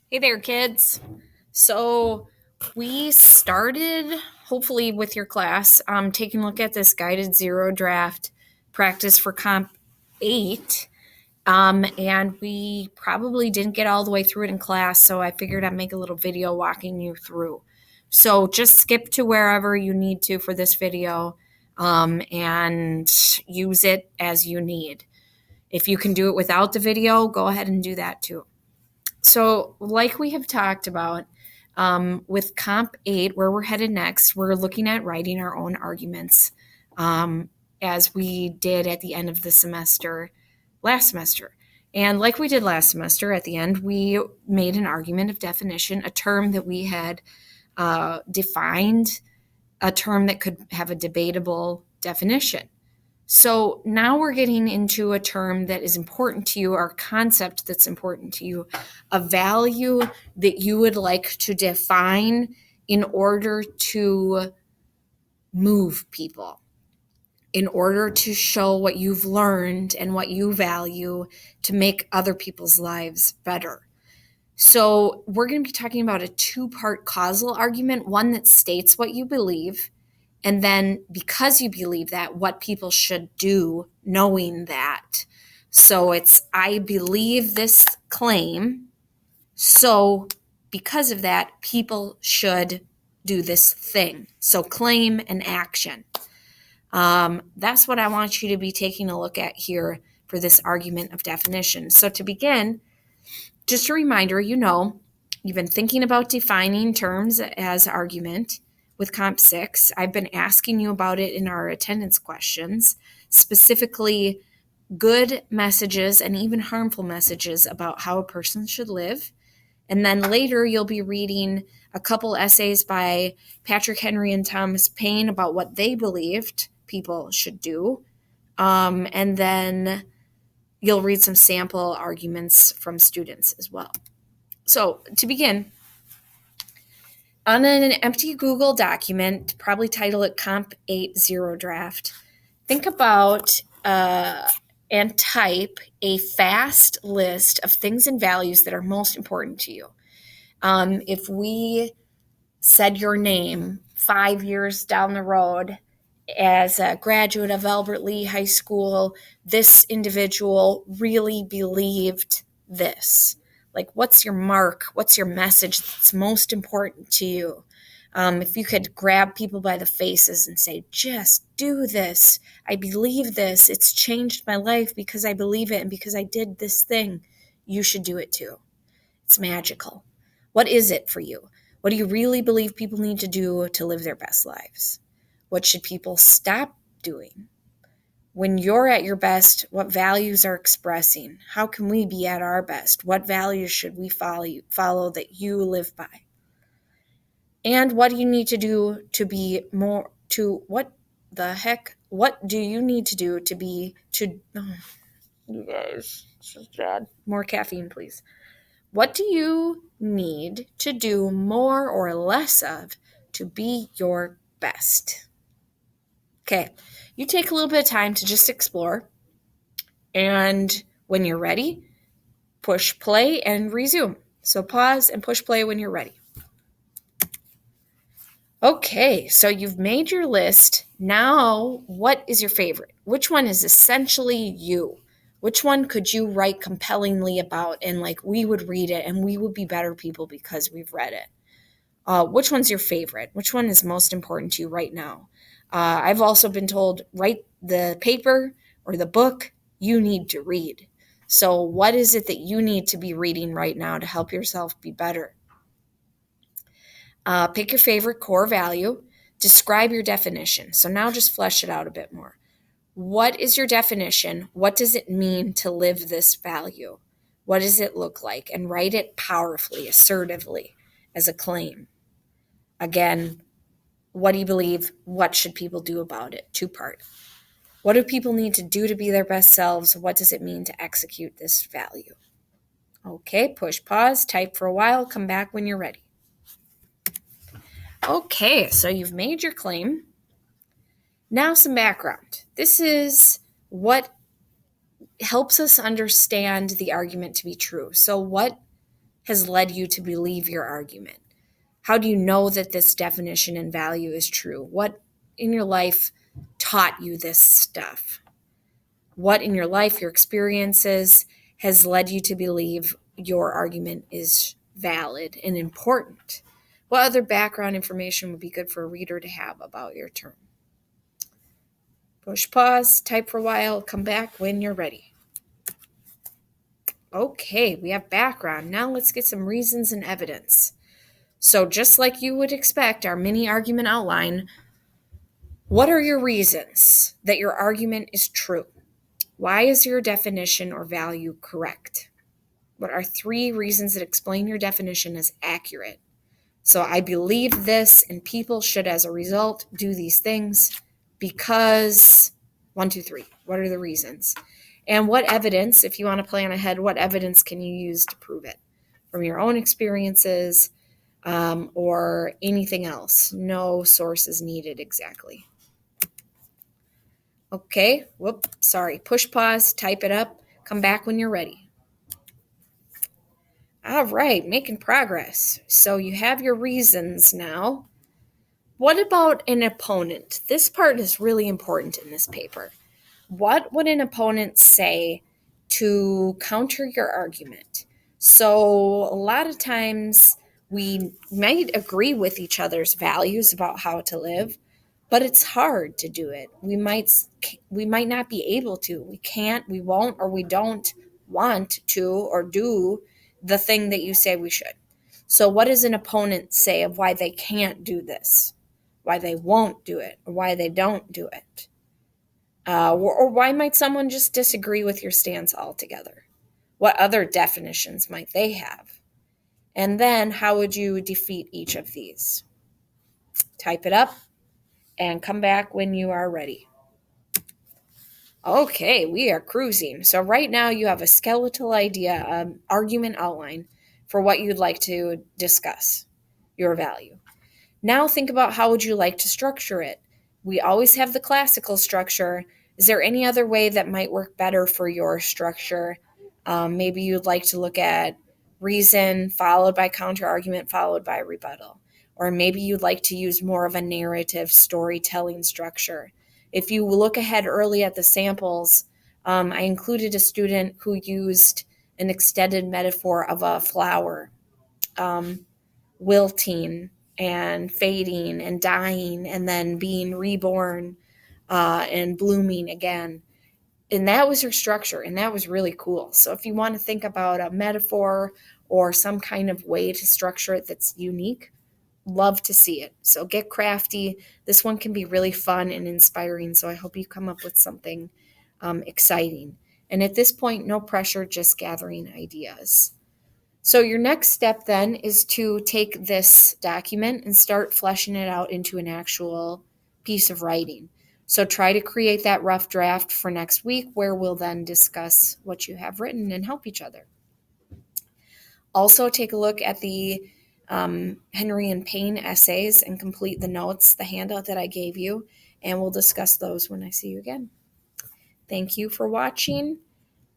Hey there, kids. So we started, hopefully with your class, taking a look at this guided zero draft practice for Comp 8. And we probably didn't get all the way through it in class, so I figured I'd make a little video walking you through. So just skip to wherever you need to for this video, and use it as you need. If you can do it without the video, go ahead and do that too. So, like we have talked about, with Comp 8, where we're headed next, we're looking at writing our own arguments, um, as we did at the end of the semester last semester. And like we did last semester, at the end, we made an argument of definition, a term that we had defined, a term that could have a debatable definition. So now we're getting into a term that is important to you, or a concept that's important to you, a value that you would like to define in order to move people, in order to show what you've learned and what you value to make other people's lives better. So we're going to be talking about a two-part causal argument, one that states what you believe, and then because you believe that, what people should do knowing that. So it's, I believe this claim, so because of that, people should do this thing. So claim and action. That's what I want you to be taking a look at here for this argument of definition. So to begin, just a reminder, you've been thinking about defining terms as argument with Comp 6. I've been asking you about it in our attendance questions, specifically good messages and even harmful messages about how a person should live. And then later you'll be reading a couple essays by Patrick Henry and Thomas Paine about what they believed people should do. And then you'll read some sample arguments from students as well. So to begin, on an empty Google document, probably title it Comp 8 Zero Draft, think about and type a fast list of things and values that are most important to you. If we said your name 5 years down the road as a graduate of Albert Lee High School, this individual really believed this. Like, what's your mark? What's your message that's most important to you? If you could grab people by the faces and say, just do this. I believe this. It's changed my life because I believe it and because I did this thing. You should do it too. It's magical. What is it for you? What do you really believe people need to do to live their best lives? What should people stop doing? When you're at your best, what values are expressing? How can we be at our best? What values should we follow that you live by? And what do you need to do to be more, to what the heck? What do you need to do to be, you guys, this is bad. More caffeine, please. What do you need to do more or less of to be your best? Okay, you take a little bit of time to just explore. And when you're ready, push play and resume. So pause and push play when you're ready. Okay, so you've made your list. Now, what is your favorite? Which one is essentially you? Which one could you write compellingly about and like we would read it and we would be better people because we've read it? Which one's your favorite? Which one is most important to you right now? I've also been told, write the paper or the book you need to read. So what is it that you need to be reading right now to help yourself be better? Pick your favorite core value. Describe your definition. So now just flesh it out a bit more. What is your definition? What does it mean to live this value? What does it look like? And write it powerfully, assertively, as a claim. Again, what do you believe? What should people do about it? Two-part. What do people need to do to be their best selves? What does it mean to execute this value? Okay, push pause, type for a while, come back when you're ready. Okay, so you've made your claim. Now some background. This is what helps us understand the argument to be true. So what has led you to believe your argument? How do you know that this definition and value is true? What in your life taught you this stuff? What in your life, your experiences, has led you to believe your argument is valid and important? What other background information would be good for a reader to have about your term? Push pause, type for a while, come back when you're ready. Okay, we have background. Now let's get some reasons and evidence. So just like you would expect, our mini argument outline, what are your reasons that your argument is true? Why is your definition or value correct? What are 3 reasons that explain your definition as accurate? So I believe this, and people should, as a result, do these things because 1, 2, 3. What are the reasons? And what evidence, if you want to plan ahead, what evidence can you use to prove it? From your own experiences or anything else. No sources needed exactly. Okay, push pause, type it up, come back when you're ready. All right, making progress. So you have your reasons now. What about an opponent? This part is really important in this paper. What would an opponent say to counter your argument? So a lot of times we might agree with each other's values about how to live, but it's hard to do it. We might not be able to. We can't, we won't, or we don't want to or do the thing that you say we should. So what does an opponent say of why they can't do this, why they won't do it, or why they don't do it? Or why might someone just disagree with your stance altogether? What other definitions might they have? And then how would you defeat each of these? Type it up and come back when you are ready. Okay, we are cruising. So right now you have a skeletal idea, argument outline for what you'd like to discuss, your value. Now think about how would you like to structure it? We always have the classical structure. Is there any other way that might work better for your structure? Maybe you'd like to look at reason followed by counter-argument followed by rebuttal. Or maybe you'd like to use more of a narrative storytelling structure. If you look ahead early at the samples, I included a student who used an extended metaphor of a flower wilting and fading and dying and then being reborn and blooming again. And that was her structure, and that was really cool. So if you want to think about a metaphor or some kind of way to structure it that's unique, love to see it. So get crafty. This one can be really fun and inspiring, so I hope you come up with something exciting. And at this point, no pressure, just gathering ideas. So your next step then is to take this document and start fleshing it out into an actual piece of writing. So try to create that rough draft for next week where we'll then discuss what you have written and help each other. Also take a look at the Henry and Payne essays and complete the notes, the handout that I gave you, and we'll discuss those when I see you again. Thank you for watching,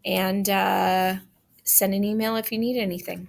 and send an email if you need anything.